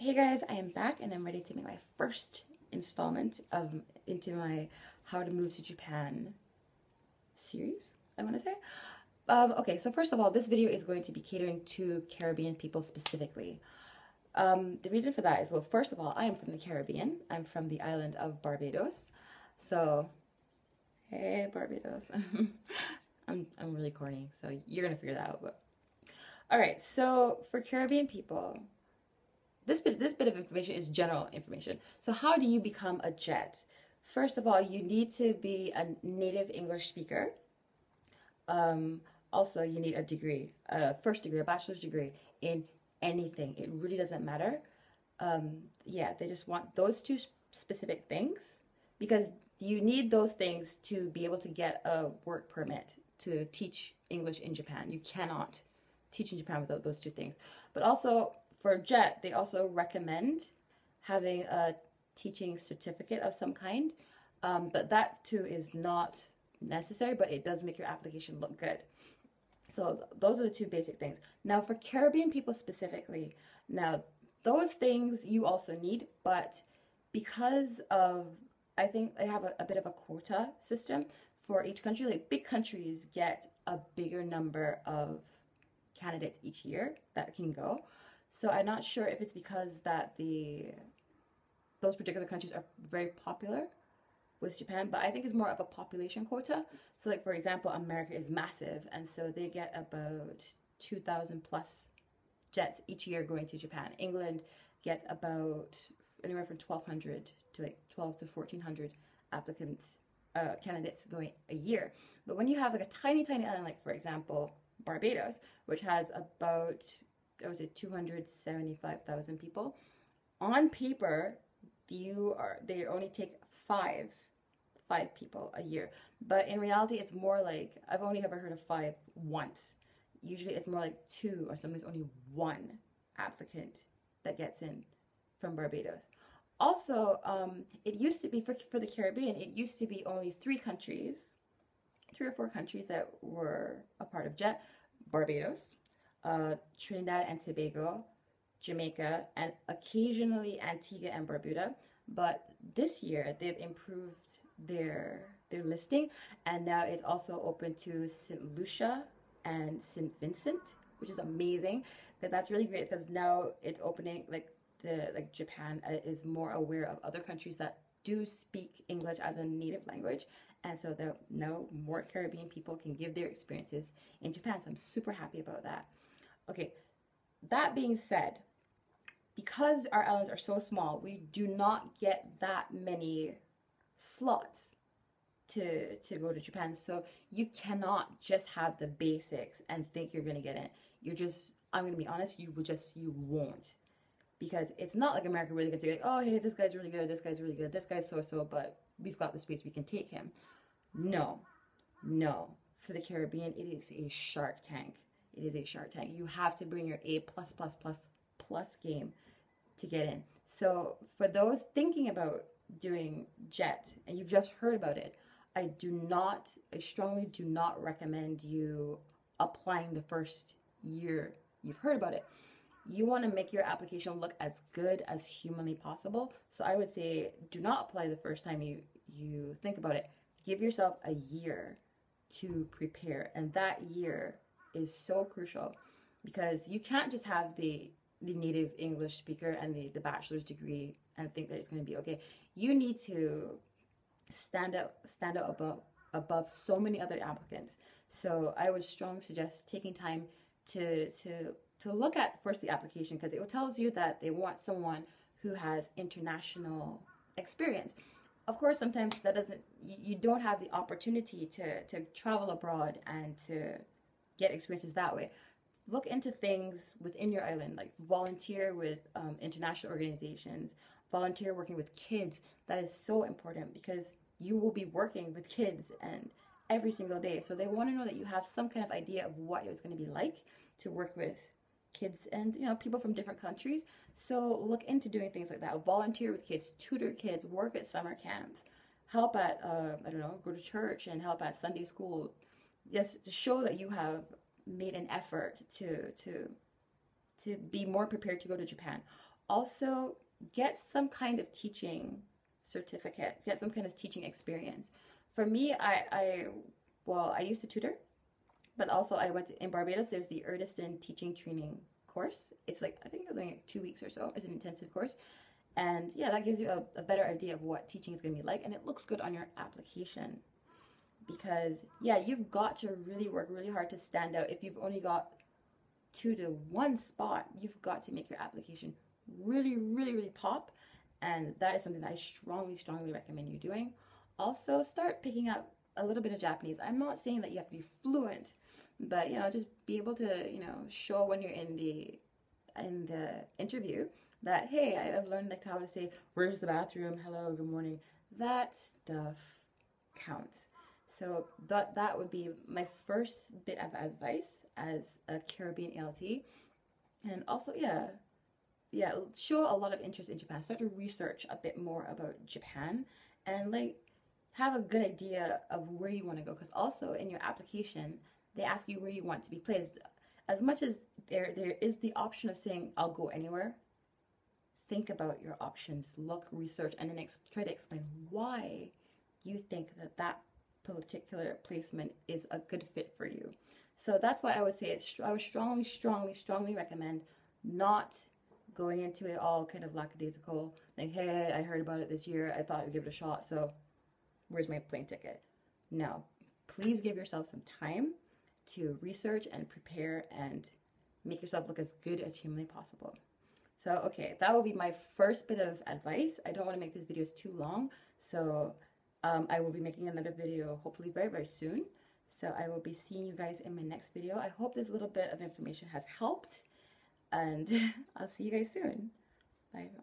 Hey guys, I am back and I'm ready to make my first installment into my How to Move to Japan series, I want to say. Okay, so first of all, this video is going to be catering to Caribbean people specifically. The reason for that is, well, first of all, I am from the Caribbean. I'm from the island of Barbados. So, hey, Barbados. I'm really corny, so you're gonna figure that out. But all right, so for Caribbean people, this bit of information is general information. So how do you become a jet? First of all, you need to be a native English speaker. Also, you need a degree, a first degree, a bachelor's degree in anything. It really doesn't matter. Yeah, they just want those two specific things because you need those things to be able to get a work permit to teach English in Japan. You cannot teach in Japan without those two things. But also for JET, they also recommend having a teaching certificate of some kind. But that too is not necessary, but it does make your application look good. So those are the two basic things. Now for Caribbean people specifically, now those things you also need, but because of, I think they have a bit of a quota system for each country. Like big countries get a bigger number of candidates each year that can go. So I'm not sure if it's because that those particular countries are very popular with Japan, but I think it's more of a population quota. So like for example, America is massive, and so they get about 2,000 plus jets each year going to Japan. England gets about anywhere from 1,200 to like 12 to 1,400 applicants, candidates going a year. But when you have like a tiny island, like for example Barbados, which has about, I would say, 275,000 people, on paper they only take five people a year, but in reality it's more like, I've only ever heard of five once. Usually it's more like two, or sometimes only one applicant that gets in from Barbados. Also, it used to be for the Caribbean, it used to be only three or four countries that were a part of JET: Barbados, Trinidad and Tobago, Jamaica, and occasionally Antigua and Barbuda. But this year they've improved their listing, and now it's also open to St. Lucia and St. Vincent, which is amazing. But that's really great because now it's opening, like Japan is more aware of other countries that do speak English as a native language, and so that now more Caribbean people can give their experiences in Japan. So I'm super happy about that. Okay, that being said, because our islands are so small, we do not get that many slots to go to Japan. So you cannot just have the basics and think you're gonna get in. I'm gonna be honest, you won't. Because it's not like America where they can say, like, oh, hey, this guy's really good, this guy's really good, this guy's so-so, but we've got the space, we can take him. No. For the Caribbean, it is a shark tank. It is a shark tank. You have to bring your A++++ game to get in. So for those thinking about doing JET, and you've just heard about it, I strongly do not recommend you applying the first year you've heard about it. You want to make your application look as good as humanly possible. So I would say do not apply the first time you think about it. Give yourself a year to prepare. And that year is so crucial because you can't just have the native English speaker and the bachelor's degree and think that it's going to be okay. You need to stand out above so many other applicants. So I would strongly suggest taking time to look at first the application, because it tells you that they want someone who has international experience. Of course, sometimes you don't have the opportunity to travel abroad and to get experiences that way. Look into things within your island, like volunteer with international organizations, volunteer working with kids. That is so important because you will be working with kids and every single day. So they want to know that you have some kind of idea of what it's going to be like to work with kids and people from different countries. So look into doing things like that. Volunteer with kids, tutor kids, work at summer camps, help at I don't know, go to church and help at Sunday school. Just to show that you have made an effort to be more prepared to go to Japan. also get some kind of teaching certificate, get some kind of teaching experience. For me, well, I used to tutor, but also I went to, in Barbados, there's the Urdistan teaching training course. It's like, I think it's like 2 weeks or so. It's an intensive course. And yeah, that gives you a better idea of what teaching is going to be like. And it looks good on your application. Because yeah, you've got to really work really hard to stand out. If you've only got 2 to 1 spot, you've got to make your application really, really, really pop. And that is something that I strongly, strongly recommend you doing. Also, start picking up a little bit of Japanese. I'm not saying that you have to be fluent, but just be able to, show when you're in the interview that, hey, I've learned like how to say, where's the bathroom? Hello, good morning. That stuff counts. So that would be my first bit of advice as a Caribbean ALT. And also, yeah, show a lot of interest in Japan. Start to research a bit more about Japan and like have a good idea of where you want to go. Because also in your application, they ask you where you want to be placed. As much as there is the option of saying, I'll go anywhere, think about your options, look, research, and then try to explain why you think that particular placement is a good fit for you. So that's why I would say I would strongly, strongly, strongly recommend not going into it all kind of lackadaisical, like, hey, I heard about it this year, I thought I'd give it a shot, so where's my plane ticket? No, please give yourself some time to research and prepare and make yourself look as good as humanly possible. So, okay, that will be my first bit of advice. I don't want to make these videos too long, so I will be making another video hopefully very, very soon. So I will be seeing you guys in my next video. I hope this little bit of information has helped, and I'll see you guys soon. Bye, everyone.